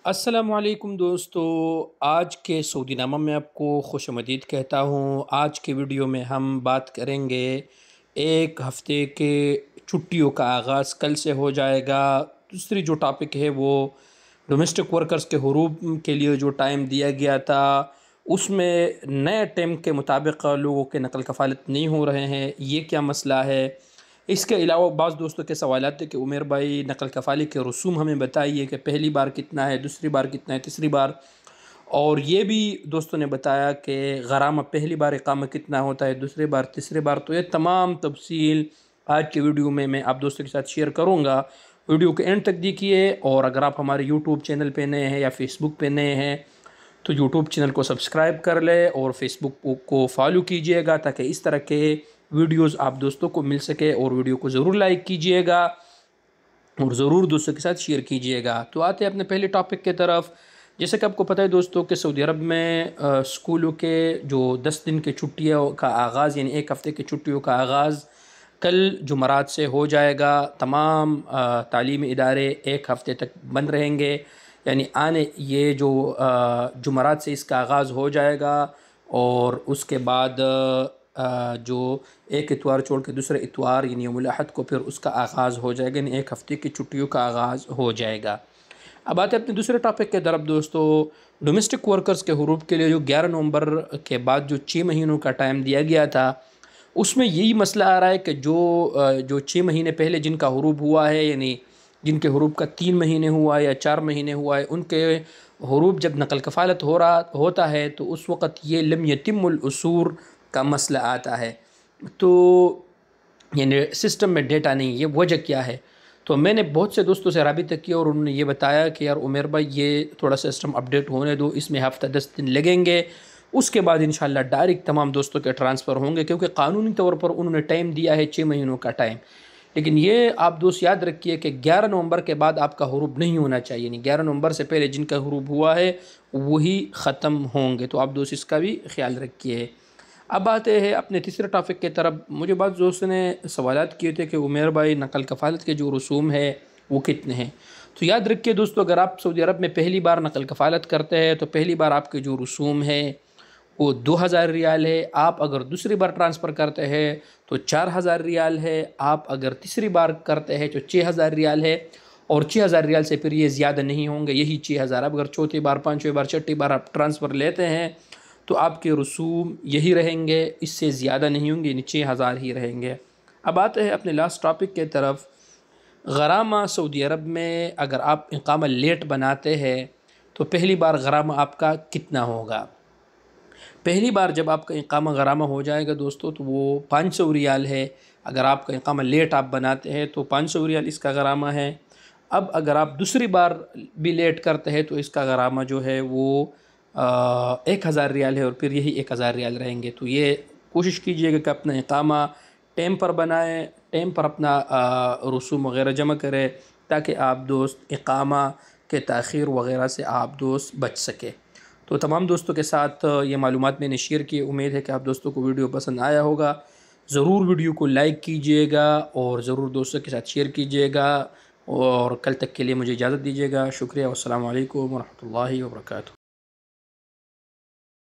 السلام علیکم دوستو، آج کے سعودی نامہ میں آپ کو خوش آمدید کہتا ہوں۔ آج کے ویڈیو میں ہم بات کریں گے ایک ہفتے کے چھٹیوں کا آغاز کل سے ہو جائے گا۔ دوسری جو ٹاپک ہے وہ ڈومیسٹک ورکرز کے حروب کے لیے جو ٹائم دیا گیا تھا اس میں نئے ٹائم کے مطابق لوگوں کے نقل کفالت نہیں ہو رہے ہیں، یہ کیا مسئلہ ہے؟ اس کے علاوہ بعض دوستوں کے سوالات تھے کہ عمیر بھائی نقل کفالی کے رسوم ہمیں بتائیے کہ پہلی بار کتنا ہے، دوسری بار کتنا ہے، تیسری بار، اور یہ بھی دوستوں نے بتایا کہ غرامہ پہلی بار اقامہ کتنا ہوتا ہے، دوسری بار، تیسری بار۔ تو یہ تمام تفصیل آج کے ویڈیو میں آپ دوستوں کے ساتھ شیئر کروں گا۔ ویڈیو کے اینڈ تک دیکھیے، اور اگر آپ ہمارے یوٹیوب چینل پہ نئے ہیں یا فیس بک پہ نئے ہیں تو یوٹیوب چینل کو سبسکرائب کر لے اور فیس بک کو فالو کیجئے گا تاکہ اس طرح کے ویڈیوز آپ دوستوں کو مل سکے، اور ویڈیو کو ضرور لائک کیجئے گا اور ضرور دوستوں کے ساتھ شیئر کیجئے گا۔ تو آتے ہیں اپنے پہلے ٹاپک کی طرف۔ جیسے کہ آپ کو پتہ ہے دوستوں کہ سعودی عرب میں اسکولوں کے جو 10 دن کے چھٹیوں کا آغاز، یعنی ایک ہفتے کی چھٹیوں کا آغاز کل جمعرات سے ہو جائے گا۔ تمام تعلیمی ادارے ایک ہفتے تک بند رہیں گے، یعنی یہ جو جمعرات سے اس کا آغاز ہو جائے گا، اور اس کے بعد جو ایک اتوار چھوڑ کے دوسرے اتوار یعنی یوم الاحد کو پھر اس کا آغاز ہو جائے گا، یعنی ایک ہفتے کی چھٹیوں کا آغاز ہو جائے گا۔ اب آتے ہیں اپنے دوسرے ٹاپک کے طرف دوستو۔ ڈومیسٹک ورکرز کے حروب کے لیے جو 11 نومبر کے بعد جو 6 مہینوں کا ٹائم دیا گیا تھا، اس میں یہی مسئلہ آ رہا ہے کہ جو 6 مہینے پہلے جن کا حروب ہوا ہے، یعنی جن کے حروب کا 3 مہینے ہوا ہے یا 4 مہینے ہوا ہے، ان کے حروب جب نقل کفالت ہوتا ہے تو اس وقت یہ لم یتم الاسور کا مسئلہ آتا ہے، تو یعنی سسٹم میں ڈیٹا نہیں، یہ وجہ کیا ہے؟ تو میں نے بہت سے دوستوں سے رابطہ کیا اور انہوں نے یہ بتایا کہ یار عمیر بھائی یہ تھوڑا سسٹم اپڈیٹ ہونے دو، اس میں ہفتہ 10 دن لگیں گے، اس کے بعد انشاءاللہ ڈائریکٹ تمام دوستوں کے ٹرانسفر ہوں گے، کیونکہ قانونی طور پر انہوں نے ٹائم دیا ہے 6 مہینوں کا ٹائم۔ لیکن یہ آپ دوست یاد رکھیے کہ 11 نومبر کے بعد آپ کا حروب نہیں ہونا چاہیے، یعنی 11 نومبر سے پہلے جن کا حروب ہوا ہے وہی ختم ہوں گے، تو آپ دوست اس کا بھی خیال رکھیے۔ اب آتے ہیں اپنے تیسرے ٹاپک کی طرف۔ مجھے بعض دوستوں نے سوالات کیے تھے کہ عمیر بھائی نقل کفالت کے جو رسوم ہے وہ کتنے ہیں؟ تو یاد رکھیے دوستو، اگر آپ سعودی عرب میں پہلی بار نقل کفالت کرتے ہیں تو پہلی بار آپ کے جو رسوم ہے وہ 2000 ریال ہے۔ آپ اگر دوسری بار ٹرانسفر کرتے ہیں تو 4000 ریال ہے۔ آپ اگر تیسری بار کرتے ہیں تو 6000 ریال ہے، اور 6000 ریال سے پھر یہ زیادہ نہیں ہوں گے، یہی 6000۔ اب اگر چوتھی بار، پانچویں بار، چھٹی بار آپ ٹرانسفر لیتے ہیں تو آپ کے رسوم یہی رہیں گے، اس سے زیادہ نہیں ہوں گے، یعنی 6000 ہی رہیں گے۔ اب آتے ہیں اپنے لاسٹ ٹاپک کے طرف۔ غرامہ سعودی عرب میں اگر آپ اقامہ لیٹ بناتے ہیں تو پہلی بار غرامہ آپ کا کتنا ہوگا؟ پہلی بار جب آپ کا اقامہ غرامہ ہو جائے گا دوستو تو وہ 500 ریال ہے۔ اگر آپ کا اقامہ لیٹ آپ بناتے ہیں تو 500 ریال اس کا غرامہ ہے۔ اب اگر آپ دوسری بار بھی لیٹ کرتے ہیں تو اس کا غرامہ جو ہے وہ 1000 ریال ہے، اور پھر یہی 1000 ریال رہیں گے۔ تو یہ کوشش کیجئے گا کہ اپنا اقامہ ٹائم پر بنائیں، ٹائم پر اپنا رسوم وغیرہ جمع کریں، تاکہ آپ دوست اقامہ کے تاخیر وغیرہ سے آپ دوست بچ سکے۔ تو تمام دوستوں کے ساتھ یہ معلومات میں نے شیئر کی، امید ہے کہ آپ دوستوں کو ویڈیو پسند آیا ہوگا۔ ضرور ویڈیو کو لائک کیجئے گا اور ضرور دوستوں کے ساتھ شیئر کیجئے گا، اور کل تک کے لیے مجھے اجازت دیجیے گا۔ شکریہ، والسلام علیکم ورحمۃ اللہ وبرکاتہ۔